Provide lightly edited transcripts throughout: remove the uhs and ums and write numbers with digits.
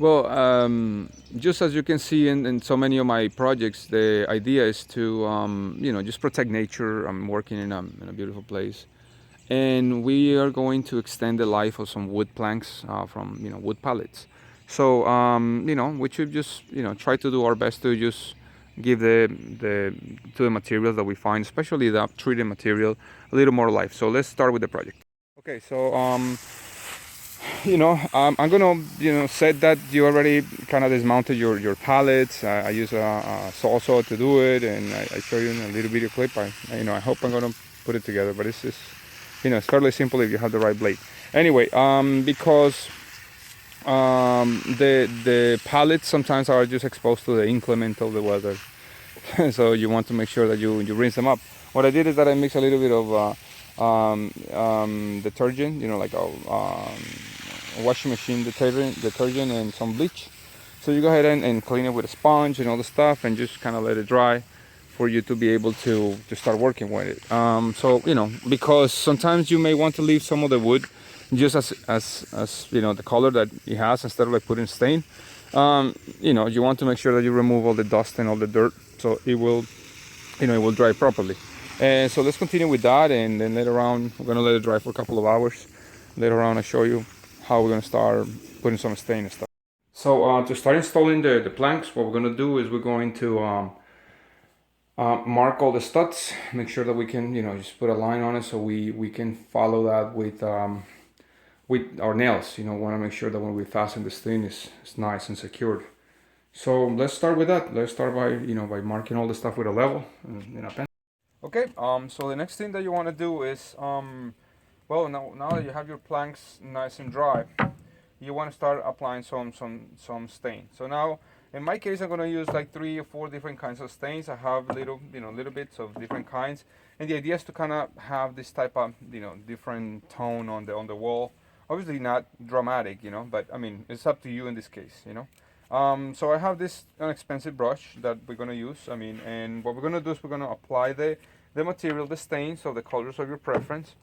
Well, just as you can see in so many of my projects, the idea is to, just protect nature. I'm working in a beautiful place. And we are going to extend the life of some wood planks from, wood pallets. So, we should just, try to do our best to just give the to the materials that we find, especially the treated material, a little more life. So let's start with the project. Okay, so I'm gonna set that you already kind of dismounted your pallets. I use a saw to do it, and I show you in a little video clip. I hope I'm gonna put it together, but it's just it's fairly simple if you have the right blade. Anyway, because the pallets sometimes are just exposed to the inclement of the weather, so you want to make sure that you rinse them up. What I did is that I mix a little bit of detergent, like a washing machine detergent and some bleach. So you go ahead and clean it with a sponge and all the stuff, and just kind of let it dry for you to be able to start working with it. So because sometimes you may want to leave some of the wood just as the color that it has, instead of like putting stain. You want to make sure that you remove all the dust and all the dirt, so it will dry properly. And so let's continue with that, and then later on we're gonna let it dry for a couple of hours. Later on I show you how we're gonna start putting some stain and stuff. So to start installing the planks, what we're gonna do is we're going to mark all the studs, make sure that we can just put a line on it, so we can follow that with our nails. Want to make sure that when we fasten this thing is nice and secured. So let's start with that. Let's start by by marking all the stuff with a level and a pen. Okay, so the next thing that you want to do is, well, now that you have your planks nice and dry, you want to start applying some stain. So now, in my case, I'm going to use like 3 or 4 different kinds of stains. I have little bits of different kinds, and the idea is to kind of have this type of different tone on the wall. Obviously not dramatic, but I mean it's up to you in this case, So I have this inexpensive brush that we're gonna use. And what we're gonna do is we're gonna apply the material, the stains of the colors of your preference,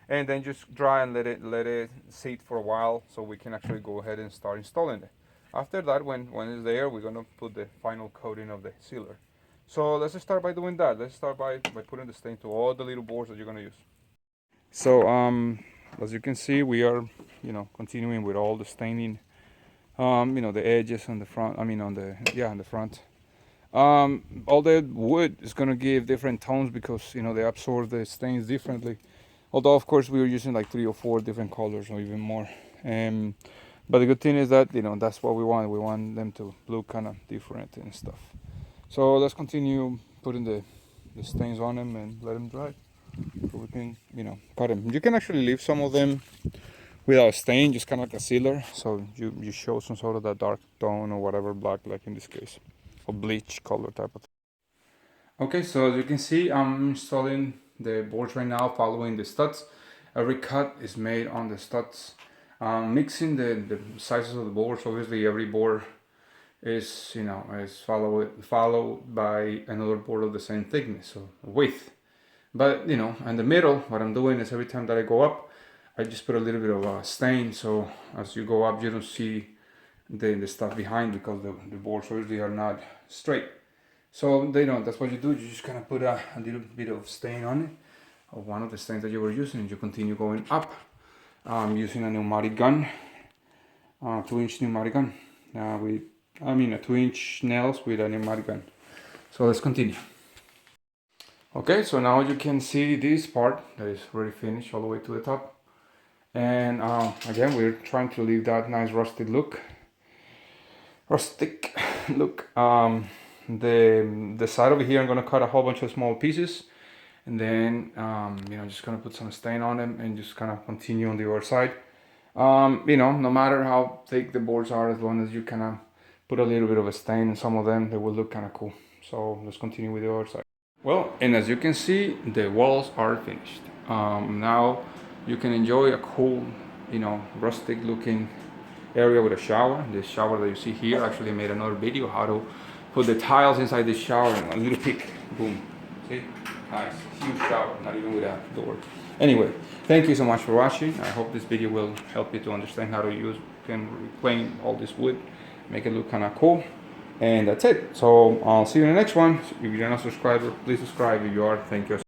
and then just dry and let it sit for a while, so we can actually go ahead and start installing it. After that, when it's there, we're gonna put the final coating of the sealer. So let's just start by doing that. Let's start by putting the stain to all the little boards that you're gonna use. So as you can see, we are continuing with all the staining, the edges on the front, on the front. All the wood is going to give different tones because they absorb the stains differently, although of course we were using like 3 or 4 different colors or even more. But the good thing is that that's what we want them to look kind of different and stuff. So let's continue putting the stains on them and let them dry, so we can cut them. You can actually leave some of them without stain, just kind of like a sealer, so you show some sort of that dark tone or whatever, black like in this case, or bleach color type of thing. Okay, so as you can see, I'm installing the boards right now, following the studs. Every cut is made on the studs, mixing the sizes of the boards. Obviously every board is followed by another board of the same thickness, so width. But in the middle, what I'm doing is every time that I go up, I just put a little bit of stain, so as you go up you don't see the stuff behind, because the boards obviously are not straight. So that's what you do. You just kind of put a little bit of stain on it, of one of the stains that you were using, and you continue going up, using a pneumatic gun, 2-inch pneumatic gun, with a 2-inch nails with a pneumatic gun. So let's continue. Okay, so now you can see this part that is already finished all the way to the top. And again, we're trying to leave that nice rustic look. The side over here, I'm gonna cut a whole bunch of small pieces, and then just gonna put some stain on them and just kind of continue on the other side. No matter how thick the boards are, as long as you kind of put a little bit of a stain in some of them, they will look kind of cool. So let's continue with the other side. Well, and as you can see, the walls are finished. Now you can enjoy a cool, rustic looking area with a shower. This shower that you see here, actually made another video how to put the tiles inside the shower, and a little peek, boom. See? Nice, huge shower, not even with a door. Anyway, thank you so much for watching. I hope this video will help you to understand how to use and reclaim all this wood make it look kind of cool. And that's it. So I'll see you in the next one. If you're not a subscriber, please subscribe. If you are, thank you.